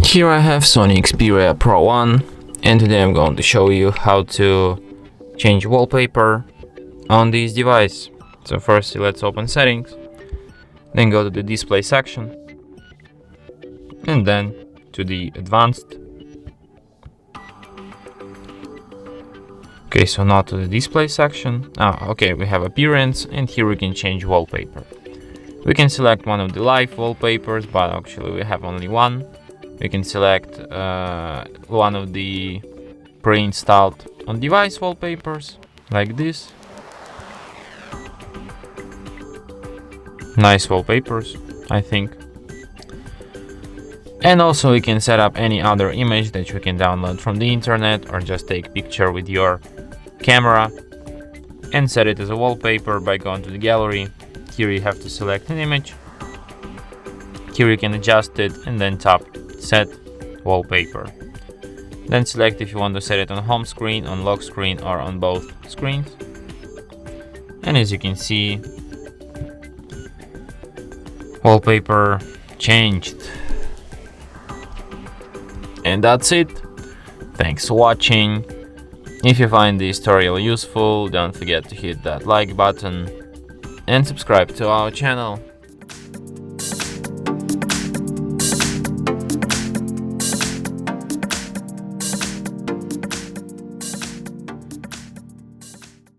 Here I have SONY Xperia Pro-I, and today I'm going to show you how to change wallpaper on this device. So first let's open settings, then go to the display section, and then to the advanced. Okay, so not to the display section. Okay, we have appearance, and here we can change wallpaper. We can select one of the live wallpapers, but actually we have only one. We can select one of the pre-installed on device wallpapers, like this. Nice wallpapers, I think. And also we can set up any other image that you can download from the internet, or just take a picture with your camera and set it as a wallpaper by going to the gallery. Here you have to select an image. Here you can adjust it and then tap set wallpaper. Then select if you want to set it on home screen, on lock screen, or on both screens. And as you can see, wallpaper changed. And that's it. Thanks for watching. If you find this tutorial useful, don't forget to hit that like button and subscribe to our channel.